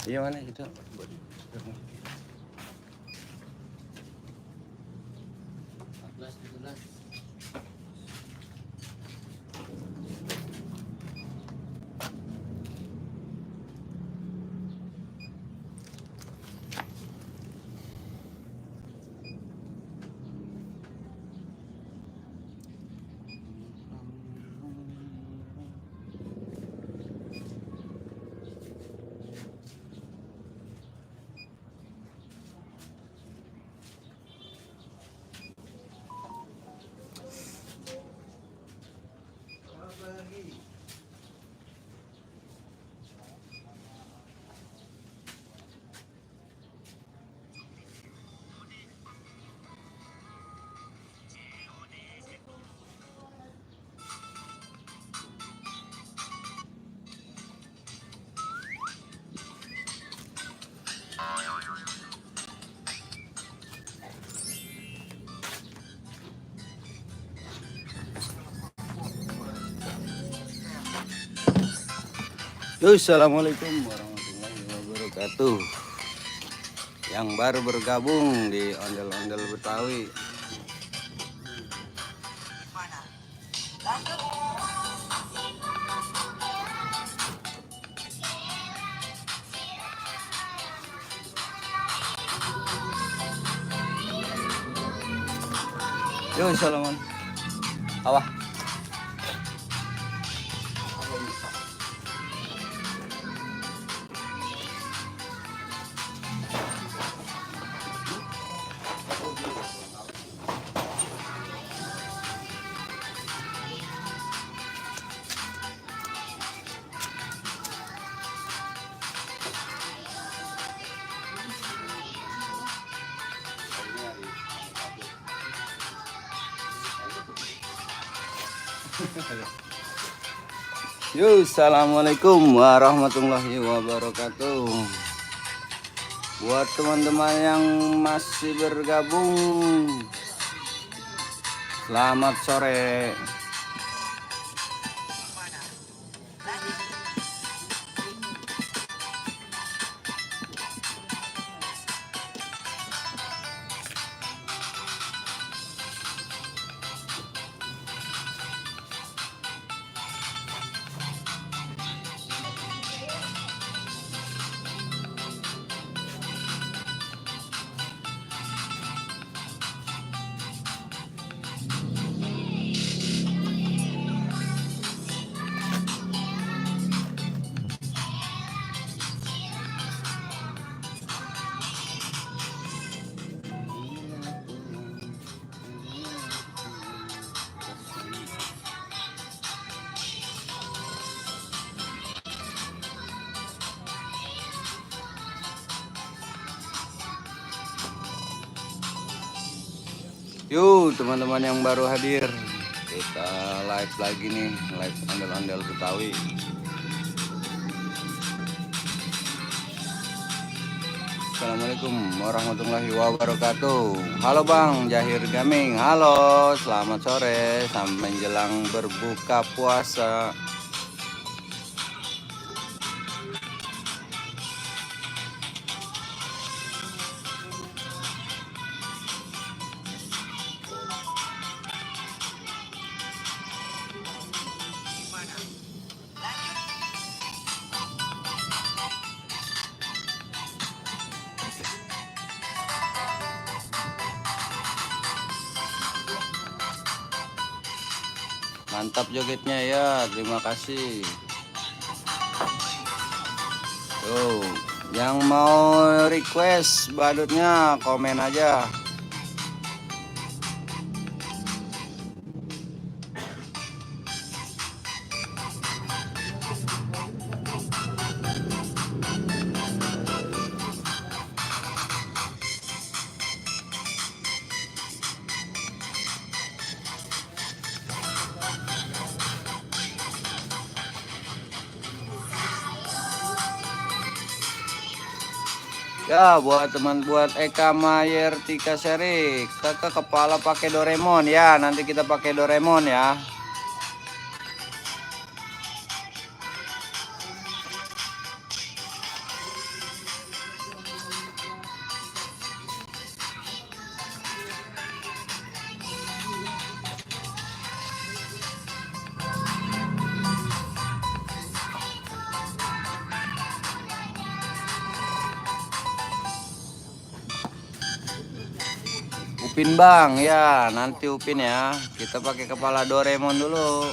Iya mana itu? Assalamualaikum warahmatullahi wabarakatuh. Yang baru bergabung di Ondel-Ondel Betawi. Yo, assalamualaikum. Awah. Yo, assalamualaikum warahmatullahi wabarakatuh. Buat teman-teman yang masih bergabung, selamat sore. Yuk teman-teman yang baru hadir, kita live lagi nih, live Ondel-Ondel Betawi. Assalamualaikum warahmatullahi wabarakatuh. Halo Bang Jahir Gaming, halo, selamat sore sampai menjelang berbuka puasa. Mantap jogetnya ya, terima kasih. Tuh, yang mau request badutnya komen aja. Ya, buat teman, buat Eka Mayer Tika Seri, kakak kepala pakai Doraemon ya. Nanti kita pakai Doraemon ya. Upin bang, ya nanti Upin ya. Kita pakai kepala Doraemon dulu.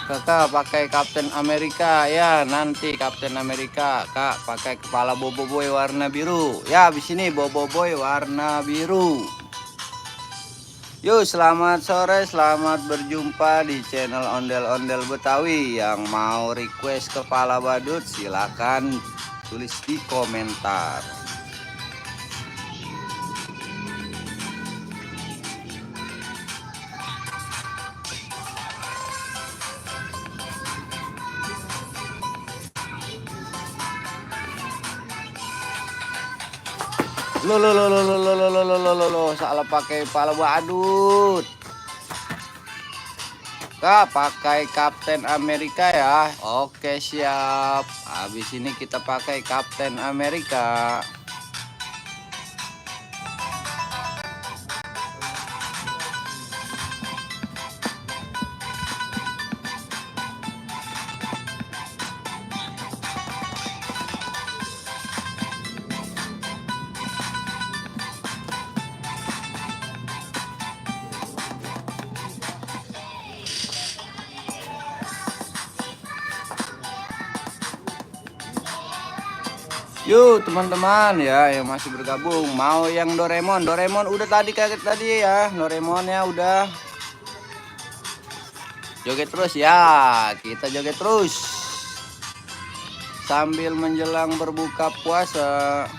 Kakak pakai Kapten Amerika ya, nanti Kapten Amerika. Kak pakai kepala Bobo Boy warna biru ya. Habis ini Bobo Boy warna biru. Yuk, selamat sore, selamat berjumpa di channel Ondel-Ondel Betawi. Yang mau request kepala badut silakan tulis di komentar. Lo salah pakai kepala badut. Kak pakai Kapten Amerika ya. Oke siap. Habis ini kita pakai Kapten Amerika. Yuk teman-teman ya yang masih bergabung, mau yang Doraemon udah tadi kaget tadi ya. Doraemonnya udah joget terus ya, kita joget terus sambil menjelang berbuka puasa.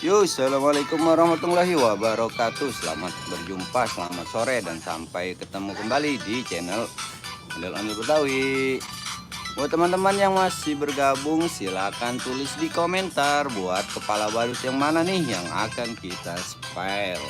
Yuk, assalamualaikum warahmatullahi wabarakatuh. Selamat berjumpa, selamat sore, dan sampai ketemu kembali di channel Ondel-Ondel Betawi. Buat teman-teman yang masih bergabung, silahkan tulis di komentar buat kepala badut yang mana nih yang akan kita spell.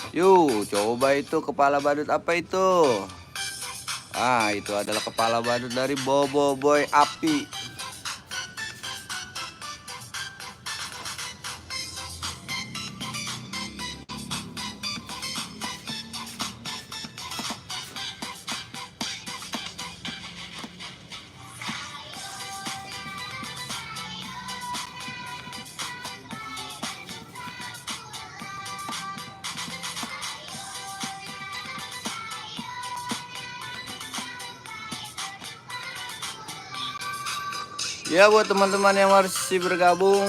Yuk, coba itu kepala badut apa itu? Ah, itu adalah kepala badut dari Bobo Boy Api. Ya, buat teman-teman yang masih bergabung,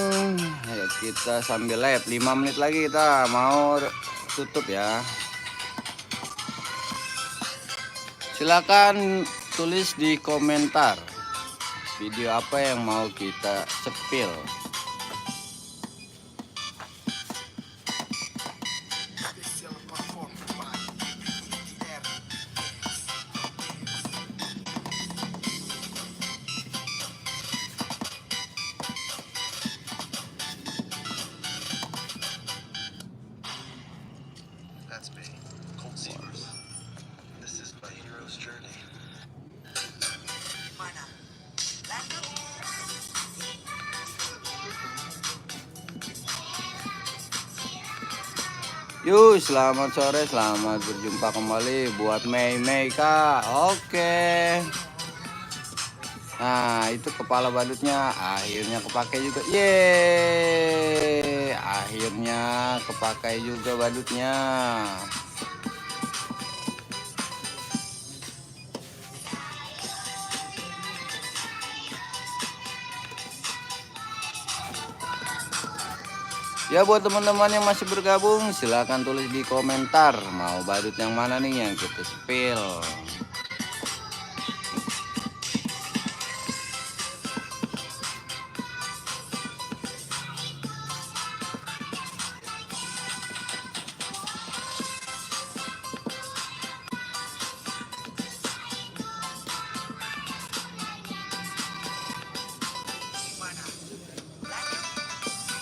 ya kita sambil live 5 menit lagi kita mau tutup ya. Silakan tulis di komentar video apa yang mau kita sepil. Yuk, selamat sore, selamat berjumpa kembali buat Mei Kak. Oke. Nah, itu kepala badutnya akhirnya kepakai juga. Yeay, akhirnya kepakai juga badutnya. Ya buat teman-teman yang masih bergabung silahkan tulis di komentar mau badut yang mana nih yang kita spill.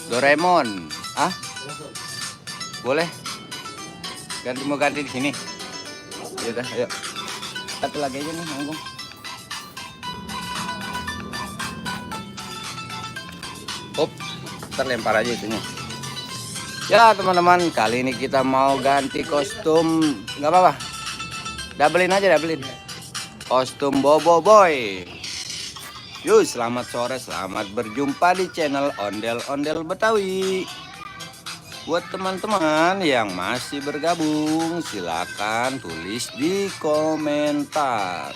Doraemon, ah boleh mau ganti di sini. Ya udah, ayo satu lagi aja nih nanggung. Up, terlempar aja itunya. Ya teman-teman, kali ini kita mau ganti kostum, nggak apa-apa, doublein aja, doublein kostum Bobo Boy. Yuk, selamat sore, selamat berjumpa di channel Ondel-Ondel Betawi. Buat teman-teman yang masih bergabung, silakan tulis di komentar.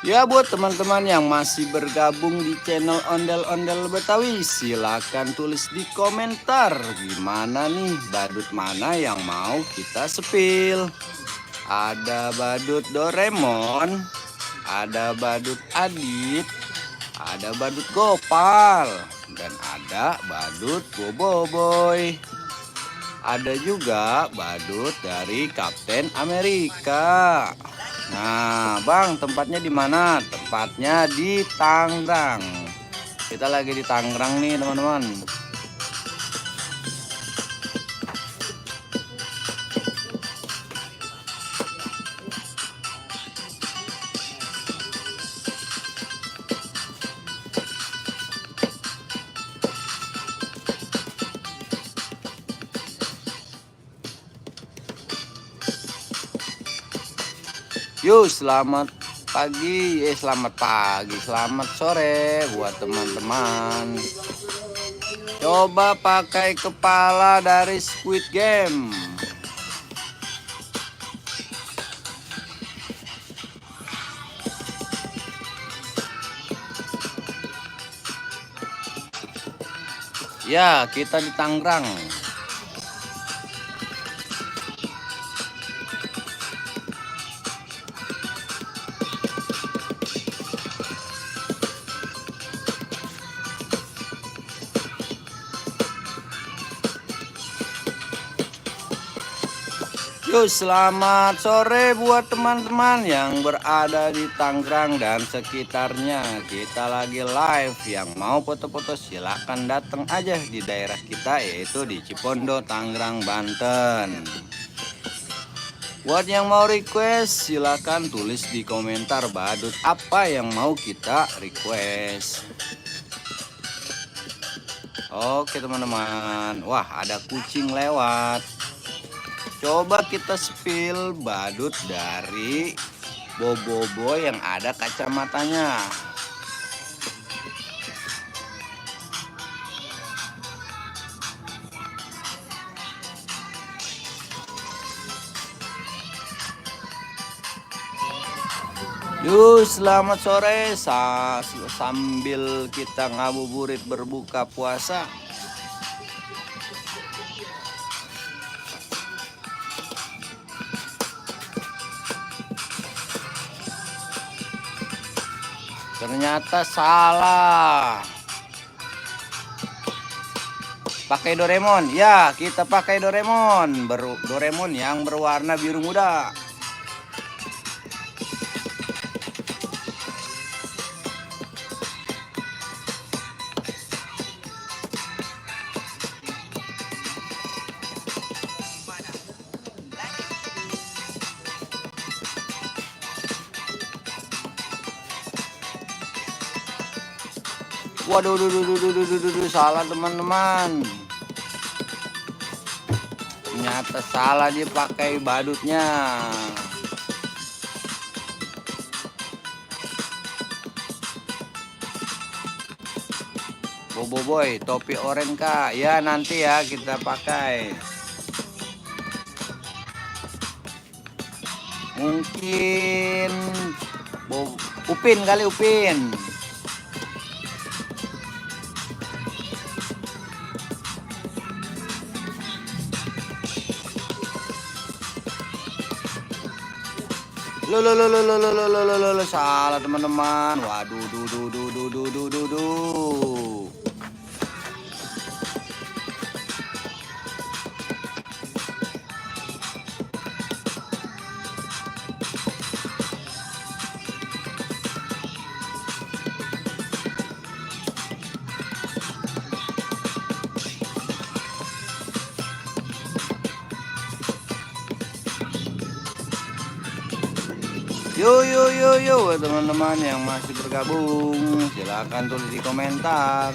Ya buat teman-teman yang masih bergabung di channel Ondel-Ondel Betawi, silakan tulis di komentar gimana nih badut mana yang mau kita sepil. Ada badut Doraemon, ada badut Adit, ada badut Gopal, dan ada badut Bobo Boy. Ada juga badut dari Kapten Amerika. Nah, Bang, tempatnya di mana? Tempatnya di Tangerang. Kita lagi di Tangerang nih, teman-teman. Yuk, selamat pagi, selamat pagi, selamat sore buat teman-teman. Coba pakai kepala dari Squid Game. Ya, kita di Tangerang. Yuk, selamat sore buat teman-teman yang berada di Tangerang dan sekitarnya. Kita lagi live, yang mau foto-foto silahkan datang aja di daerah kita, yaitu di Cipondo, Tangerang, Banten. Buat yang mau request silahkan tulis di komentar badut apa yang mau kita request. Oke teman-teman, wah ada kucing lewat. Coba kita spill badut dari Bobo Boy yang ada kacamatanya. Yuk, selamat sore sambil kita ngabuburit berbuka puasa. Ternyata salah. Pakai Doraemon. Ya, kita pakai Doraemon. Doraemon yang berwarna biru muda. Waduh, salah teman-teman. Ternyata salah, dia pakai badutnya. Bobo Boy, topi oranye Kak. Ya nanti ya kita pakai. Mungkin Upin kali Upin. Lo salah teman-teman. Waduh, duh. Yo teman-teman yang masih bergabung, silahkan tulis di komentar.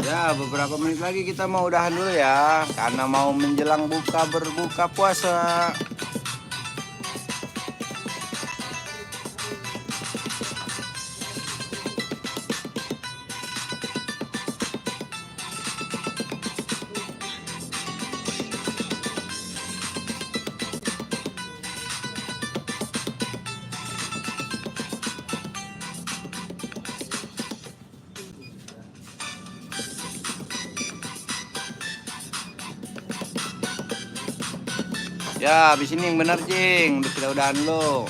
Ya, beberapa menit lagi kita mau udahan dulu ya, karena mau menjelang berbuka puasa. Ya, habis ini yang bener Cing, kita udahan dulu.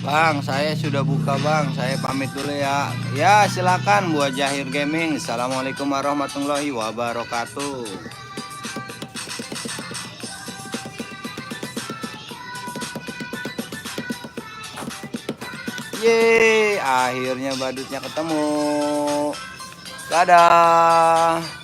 Bang, saya sudah buka Bang, saya pamit dulu ya. Ya, silakan buat Jahir Gaming. Assalamualaikum warahmatullahi wabarakatuh. Yeay, akhirnya badutnya ketemu. Dadah.